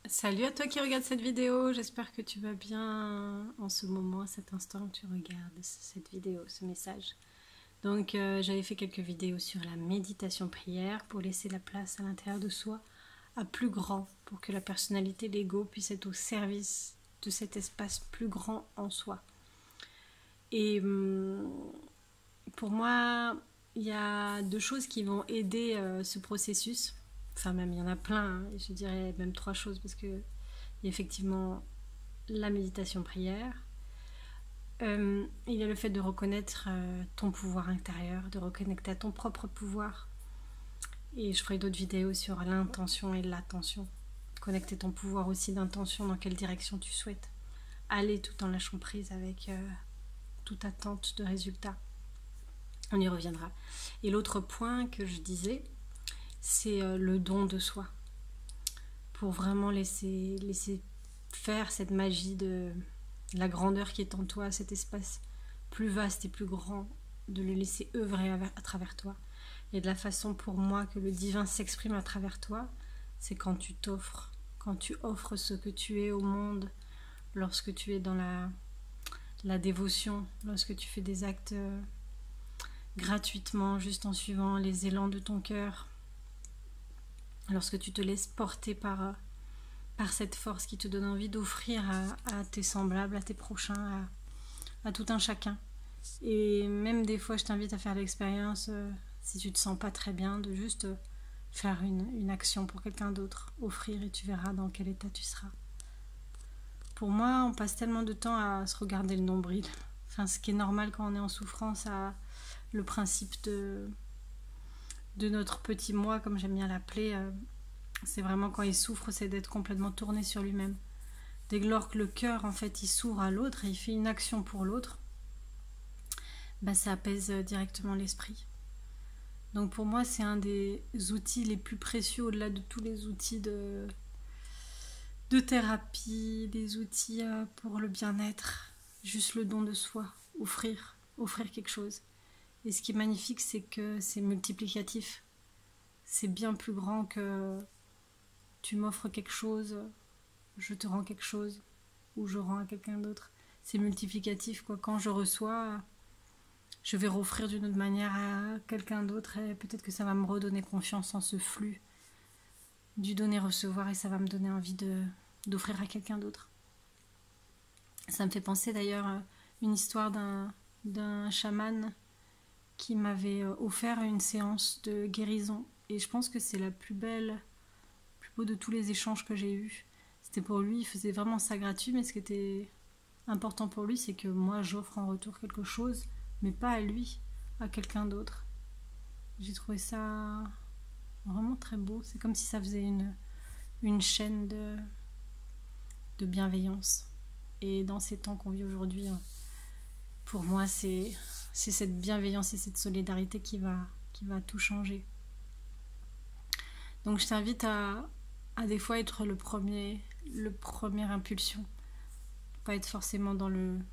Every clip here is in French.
Salut à toi qui regarde cette vidéo, j'espère que tu vas bien en ce moment, à cet instant où tu regardes cette vidéo, ce message. Donc j'avais fait quelques vidéos sur la méditation prière pour laisser la place à l'intérieur de soi à plus grand, pour que la personnalité, l'ego puisse être au service de cet espace plus grand en soi. Et pour moi, il y a deux choses qui vont aider ce processus. Enfin même il y en a plein, hein. Je dirais même trois choses parce que il y a effectivement la méditation prière. Il y a le fait de reconnaître ton pouvoir intérieur, de reconnecter à ton propre pouvoir. Et je ferai d'autres vidéos sur l'intention et l'attention. Connecter ton pouvoir aussi d'intention, dans quelle direction tu souhaites aller tout en lâchant prise avec toute attente de résultat. On y reviendra. Et l'autre point que je disais, c'est le don de soi. Pour vraiment laisser faire cette magie de la grandeur qui est en toi, cet espace plus vaste et plus grand, de le laisser œuvrer à travers toi. Et de la façon pour moi que le divin s'exprime à travers toi, c'est quand tu t'offres, quand tu offres ce que tu es au monde, lorsque tu es dans la dévotion, lorsque tu fais des actes gratuitement, juste en suivant les élans de ton cœur, lorsque tu te laisses porter par cette force qui te donne envie d'offrir à tes semblables, à tes prochains, à tout un chacun. Et même des fois, je t'invite à faire l'expérience, si tu te sens pas très bien, de juste faire une action pour quelqu'un d'autre, offrir, et tu verras dans quel état tu seras. Pour moi, on passe tellement de temps à se regarder le nombril. Enfin, ce qui est normal quand on est en souffrance, à le principe de notre petit moi, comme j'aime bien l'appeler. C'est vraiment quand il souffre, c'est d'être complètement tourné sur lui-même. Dès lors que le cœur, en fait, il s'ouvre à l'autre et il fait une action pour l'autre, bah, ça apaise directement l'esprit. Donc pour moi, c'est un des outils les plus précieux au-delà de tous les outils de thérapie, des outils pour le bien-être. Juste le don de soi, offrir quelque chose. Et ce qui est magnifique, c'est que c'est multiplicatif. C'est bien plus grand que tu m'offres quelque chose, je te rends quelque chose, ou je rends à quelqu'un d'autre. C'est multiplicatif, quoi. Quand je reçois, je vais offrir d'une autre manière à quelqu'un d'autre, et peut-être que ça va me redonner confiance en ce flux du donner-recevoir, et ça va me donner envie d'offrir à quelqu'un d'autre. Ça me fait penser d'ailleurs à une histoire d'un chaman qui m'avait offert une séance de guérison, et je pense que c'est la plus beau de tous les échanges que j'ai eus. C'était pour lui, il faisait vraiment ça gratuit, mais ce qui était important pour lui, c'est que moi j'offre en retour quelque chose, mais pas à lui, à quelqu'un d'autre. J'ai trouvé ça vraiment très beau. C'est comme si ça faisait une chaîne de bienveillance. Et dans ces temps qu'on vit aujourd'hui, pour moi, c'est cette bienveillance et cette solidarité qui va tout changer. Donc je t'invite à des fois être le premier impulsion. Pas être forcément dans le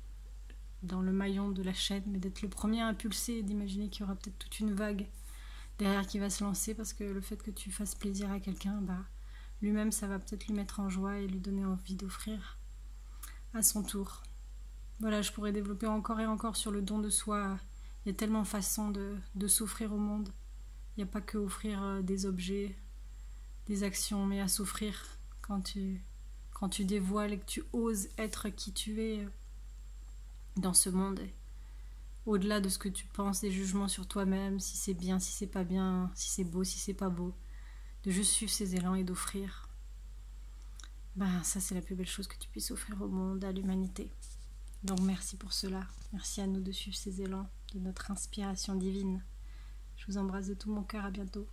maillon de la chaîne, mais d'être le premier à impulser et d'imaginer qu'il y aura peut-être toute une vague derrière qui va se lancer, parce que le fait que tu fasses plaisir à quelqu'un, bah, lui-même, ça va peut-être lui mettre en joie et lui donner envie d'offrir à son tour. Voilà, je pourrais développer encore et encore sur le don de soi. Il y a tellement de façons de s'offrir au monde. Il n'y a pas que offrir des objets, des actions, mais à s'offrir quand tu dévoiles et que tu oses être qui tu es dans ce monde, au-delà de ce que tu penses, des jugements sur toi-même, si c'est bien, si c'est pas bien, si c'est beau, si c'est pas beau, de juste suivre ces élans et d'offrir. Ben ça, c'est la plus belle chose que tu puisses offrir au monde, à l'humanité. Donc merci pour cela, merci à nous de suivre ces élans de notre inspiration divine. Je vous embrasse de tout mon cœur, à bientôt.